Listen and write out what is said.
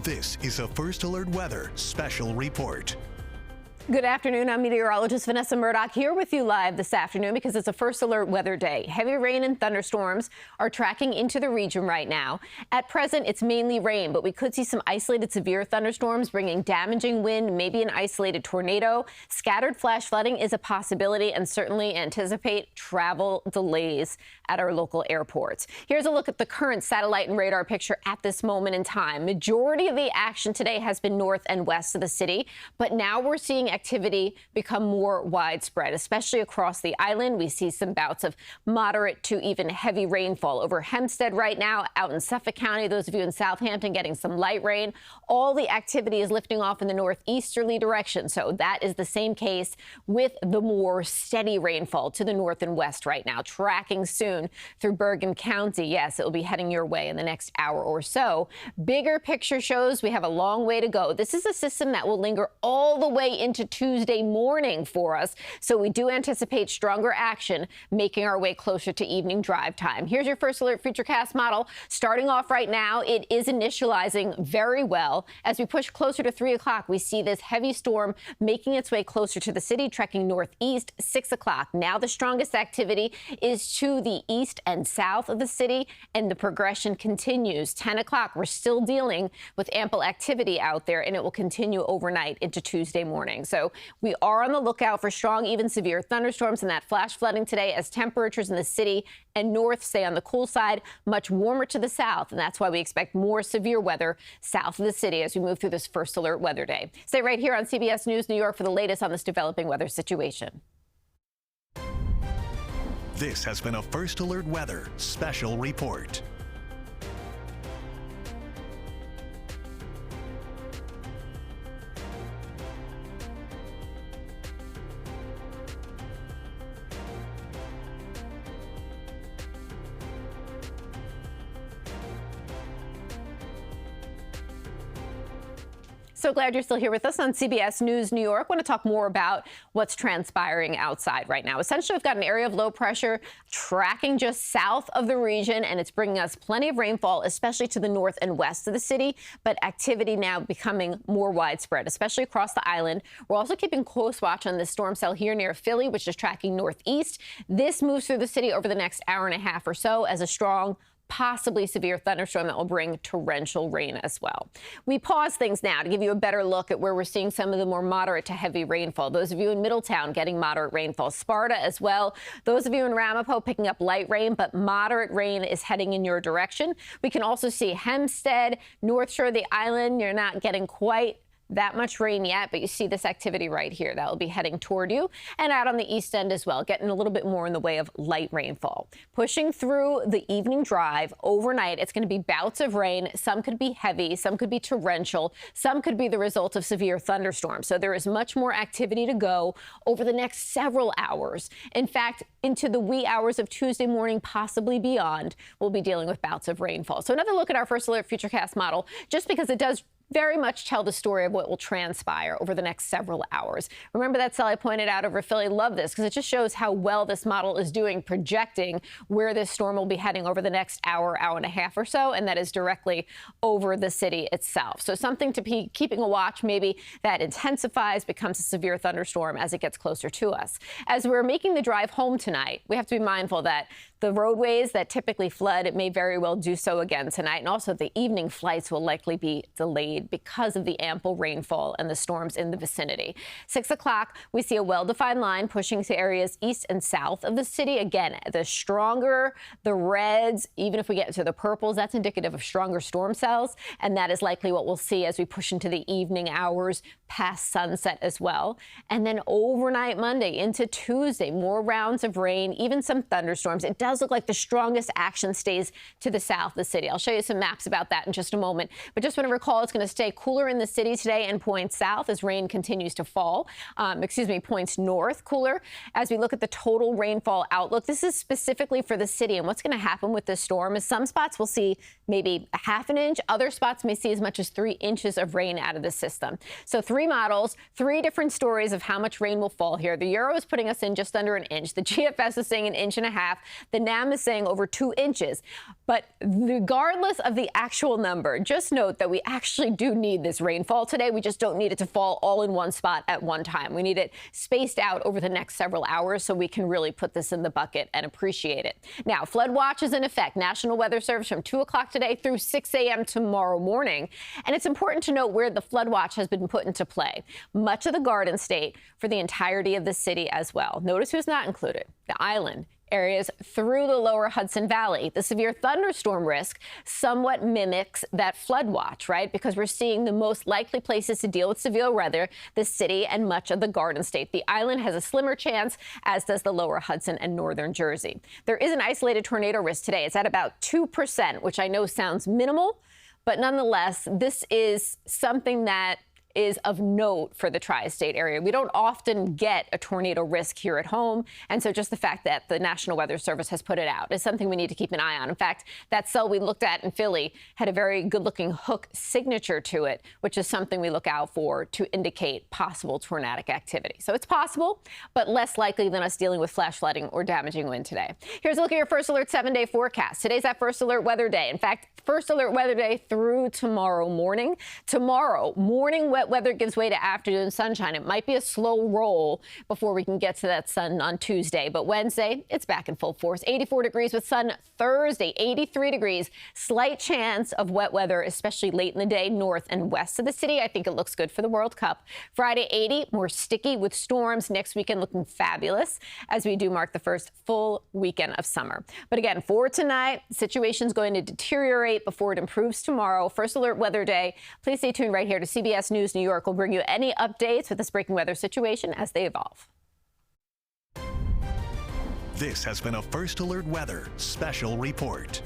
This is a First Alert Weather Special Report. Good afternoon. I'm meteorologist Vanessa Murdock here with you live this afternoon because it's a First Alert Weather Day. Heavy rain and thunderstorms are tracking into the region right now. At present, it's mainly rain, but we could see some isolated severe thunderstorms bringing damaging wind, maybe an isolated tornado. Scattered flash flooding is a possibility, and certainly anticipate travel delays at our local airports. Here's a look at the current satellite and radar picture at this moment in time. Majority of the action today has been north and west of the city, but now we're seeing activity become more widespread, especially across the island. We see some bouts of moderate to even heavy rainfall over Hempstead right now, out in Suffolk County. Those of you in Southampton getting some light rain. All the activity is lifting off in the northeasterly direction. So that is the same case with the more steady rainfall to the north and west right now, tracking soon through Bergen County. Yes, it will be heading your way in the next hour or so. Bigger picture shows we have a long way to go. This is a system that will linger all the way into Tuesday morning for us. So we do anticipate stronger action making our way closer to evening drive time. Here's your First Alert Futurecast model. Starting off right now, it is initializing very well. As we push closer to 3 o'clock, we see this heavy storm making its way closer to the city, trekking northeast. 6 o'clock. Now the strongest activity is to the east and south of the city, and the progression continues. 10 o'clock, we're still dealing with ample activity out there, and it will continue overnight into Tuesday morning. So we are on the lookout for strong, even severe thunderstorms and that flash flooding today as temperatures in the city and north stay on the cool side, much warmer to the south. And that's why we expect more severe weather south of the city as we move through this First Alert Weather Day. Stay right here on CBS News New York for the latest on this developing weather situation. This has been a First Alert Weather Special Report. So glad you're still here with us on CBS News New York. I want to talk more about what's transpiring outside right now. Essentially, we've got an area of low pressure tracking just south of the region, and it's bringing us plenty of rainfall, especially to the north and west of the city, but activity now becoming more widespread, especially across the island. We're also keeping close watch on this storm cell here near Philly, which is tracking northeast. This moves through the city over the next hour and a half or so as a strong, possibly severe thunderstorm that will bring torrential rain as well. We pause things now to give you a better look at where we're seeing some of the more moderate to heavy rainfall. Those of you in Middletown getting moderate rainfall. Sparta as well. Those of you in Ramapo picking up light rain, but moderate rain is heading in your direction. We can also see Hempstead, North Shore of the island. You're not getting quite that much rain yet, but you see this activity right here that will be heading toward you, and out on the east end as well, getting a little bit more in the way of light rainfall. Pushing through the evening drive overnight, it's going to be bouts of rain. Some could be heavy, some could be torrential, some could be the result of severe thunderstorms. So there is much more activity to go over the next several hours. In fact, into the wee hours of Tuesday morning, possibly beyond, we'll be dealing with bouts of rainfall. So another look at our First Alert Futurecast model, just because it does very much tell the story of what will transpire over the next several hours. Remember that cell I pointed out over Philly? Love this because it just shows how well this model is doing projecting where this storm will be heading over the next hour, hour and a half or so, and that is directly over the city itself. So something to be keeping a watch, maybe that intensifies, becomes a severe thunderstorm as it gets closer to us. As we're making the drive home tonight, we have to be mindful that the roadways that typically flood, it may very well do so again tonight. And also the evening flights will likely be delayed because of the ample rainfall and the storms in the vicinity. 6 o'clock, we see a well-defined line pushing to areas east and south of the city. Again, the stronger the reds, even if we get to the purples, that's indicative of stronger storm cells. And that is likely what we'll see as we push into the evening hours past sunset as well. And then overnight Monday into Tuesday, more rounds of rain, even some thunderstorms. It does look like the strongest action stays to the south of the city. I'll show you some maps about that in just a moment. But just want to recall it's going to stay cooler in the city today and points south as rain continues to fall. Points north cooler. As we look at the total rainfall outlook, this is specifically for the city. And what's going to happen with this storm is some spots will see maybe a half an inch. Other spots may see as much as 3 inches of rain out of the system. So 3 models, 3 different stories of how much rain will fall here. The Euro is putting us in just under an inch. The GFS is saying 1.5 inches. The Nam is saying over 2 inches. But regardless of the actual number, just note that we actually do need this rainfall today. We just don't need it to fall all in one spot at one time. We need it spaced out over the next several hours so we can really put this in the bucket and appreciate it. Now, flood watch is in effect. National Weather Service from 2 o'clock today through 6 a.m. tomorrow morning. And it's important to note where the flood watch has been put into play. Much of the Garden State for the entirety of the city as well. Notice who's not included. The island. Areas through the lower Hudson Valley. The severe thunderstorm risk somewhat mimics that flood watch, right? Because we're seeing the most likely places to deal with severe weather, the city and much of the Garden State. The island has a slimmer chance, as does the lower Hudson and northern Jersey. There is an isolated tornado risk today. It's at about 2%, which I know sounds minimal, but nonetheless, this is something that is of note for the tri-state area. We don't often get a tornado risk here at home, and so just the fact that the National Weather Service has put it out is something we need to keep an eye on. In fact, that cell we looked at in Philly had a very good-looking hook signature to it, which is something we look out for to indicate possible tornadic activity. So it's possible, but less likely than us dealing with flash flooding or damaging wind today. Here's a look at your First Alert 7-day forecast. Today's that First Alert weather day. In fact, First Alert weather day through tomorrow morning. Tomorrow morning, wet weather gives way to afternoon sunshine. It might be a slow roll before we can get to that sun on Tuesday, but Wednesday, it's back in full force. 84 degrees with sun Thursday, 83 degrees. Slight chance of wet weather, especially late in the day, north and west of the city. I think it looks good for the World Cup. Friday, 80, more sticky with storms. Next weekend looking fabulous as we do mark the first full weekend of summer. But again, for tonight, the situation's going to deteriorate before it improves tomorrow. First Alert weather day. Please stay tuned right here to CBS News New York. We'll bring you any updates with this breaking weather situation as they evolve. This has been a First Alert Weather special report.